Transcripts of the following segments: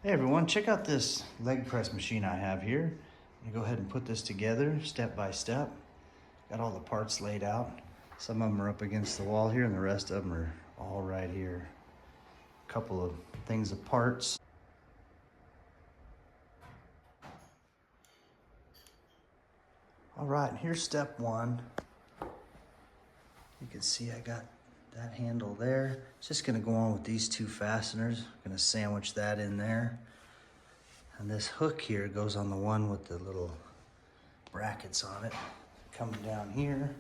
Hey everyone, check out this leg press machine I have here. I'm gonna go ahead and put this together step by step. Got all the parts laid out. Some of them are up against the wall here and the rest of them are all right here. A couple of things of parts. All right, here's step one. You can see I got that handle there. It's just gonna go on with these two fasteners. I'm gonna sandwich that in there. And this hook here goes on the one with the little brackets on it. Coming down here.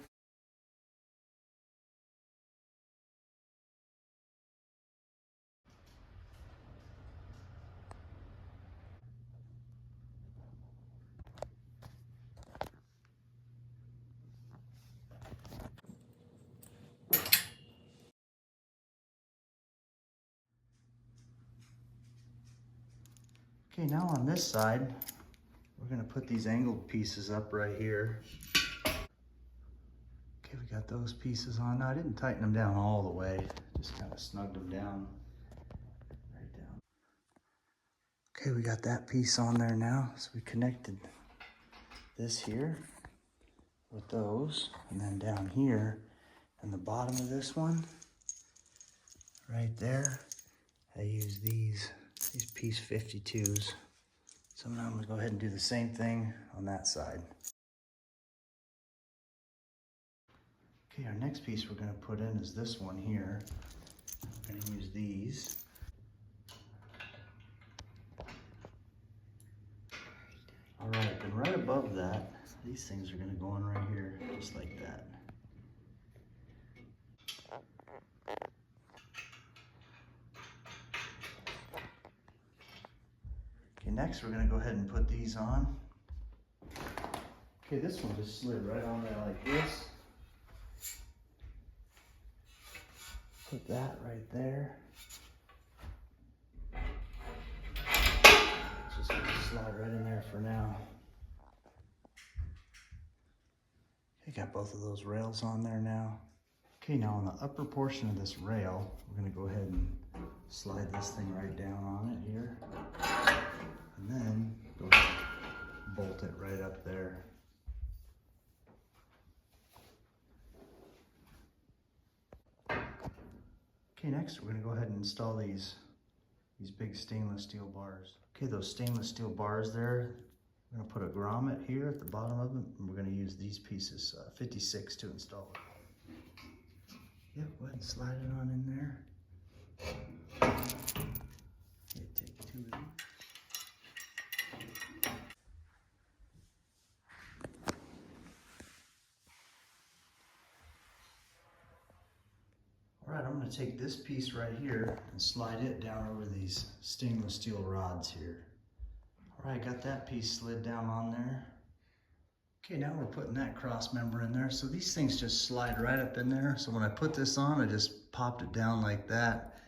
Okay, now on this side, we're gonna put these angled pieces up right here. Okay, we got those pieces on. Now, I didn't tighten them down all the way, just kind of snugged them down, right down. Okay, we got that piece on there now. So we connected this here with those, and then down here, in the bottom of this one, right there, I use these piece 52s. So now I'm gonna go ahead and do the same thing on that side. Okay, our next piece we're gonna put in is this one here. We're gonna use these. All right, and right above that, these things are gonna go in right here, just like that. Okay, next we're gonna go ahead and put these on. Okay, this one just slid right on there like this. Put that right there. It's just gonna slide right in there for now. Okay, got both of those rails on there now. Okay, now on the upper portion of this rail, we're gonna go ahead and slide this thing right down on it here. And then go ahead and bolt it right up there. Okay, next we're gonna go ahead and install these big stainless steel bars. Okay, those stainless steel bars there, we're gonna put a grommet here at the bottom of them, and we're gonna use these pieces, 56 to install it. Yep, go ahead and slide it on in there. Okay, take two of these. All right, I'm gonna take this piece right here and slide it down over these stainless steel rods here. All right, got that piece slid down on there. Okay, now we're putting that cross member in there. So these things just slide right up in there. So when I put this on, I just popped it down like that.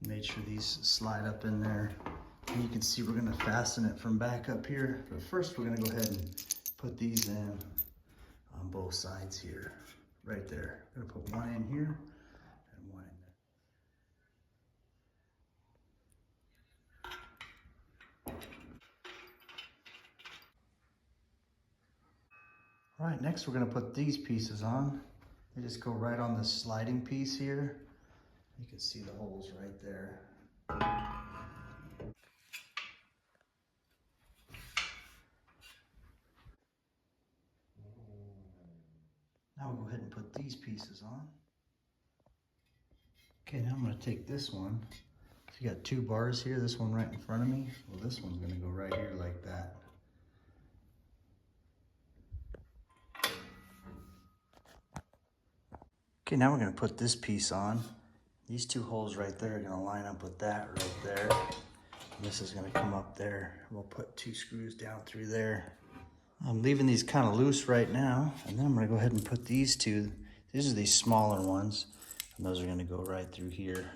Made sure these slide up in there. And you can see we're gonna fasten it from back up here. But first we're gonna go ahead and put these in on both sides here, right there. I'm gonna put one in here and one in there. All right, next we're gonna put these pieces on. They just go right on this sliding piece here. You can see the holes right there. Now we'll go ahead and put these pieces on. Okay, now I'm gonna take this one. So you got two bars here, this one right in front of me. Well, this one's gonna go right here like that. Okay, now we're gonna put this piece on. These two holes right there are gonna line up with that right there. And this is gonna come up there. We'll put two screws down through there. I'm leaving these kind of loose right now, and then I'm gonna go ahead and put these two. These are these smaller ones, and those are gonna go right through here.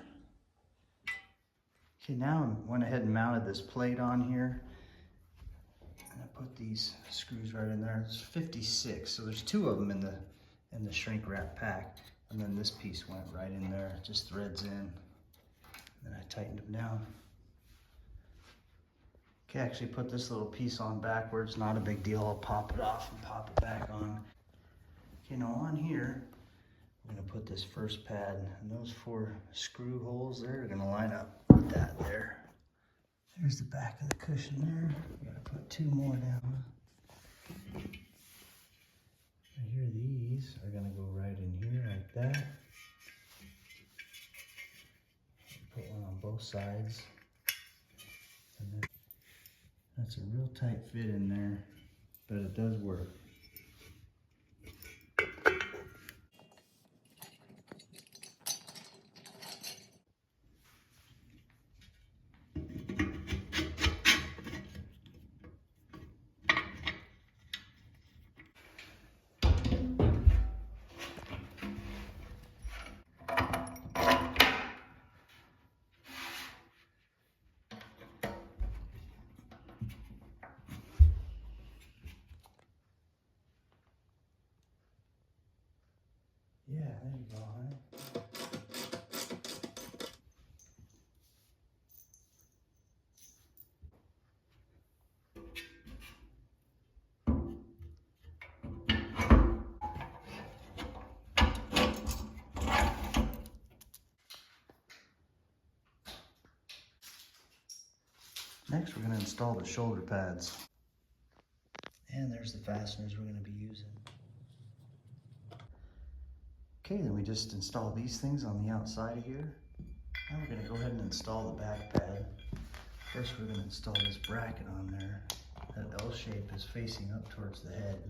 Okay, now I went ahead and mounted this plate on here. And I put these screws right in there. It's 56, so there's two of them in the shrink wrap pack. And then this piece went right in there, just threads in. And then I tightened them down. Okay, actually put this little piece on backwards, not a big deal. I'll pop it off and pop it back on. Okay, now on here, I'm gonna put this first pad, and those 4 screw holes there are gonna line up with that there. There's the back of the cushion there. I'm gonna put 2 more down. Right here, these are gonna go right in here like that. Put one on both sides. And then that's a real tight fit in there, but it does work. Yeah, there you go, honey. Next, we're going to install the shoulder pads. And there's the fasteners we're going to be using. Okay, then we just install these things on the outside of here. Now we're going to go ahead and install the back pad. First, we're going to install this bracket on there. That L shape is facing up towards the head.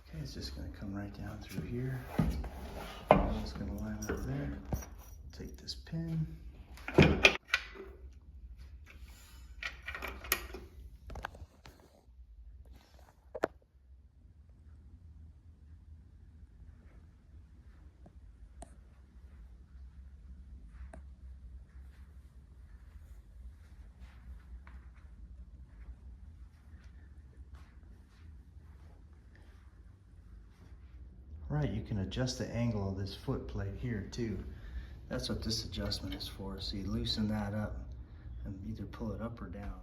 Okay, it's just going to come right down through here. It's going to line up there. Take this pin. Right, you can adjust the angle of this foot plate here too. That's what this adjustment is for. So you loosen that up and either pull it up or down.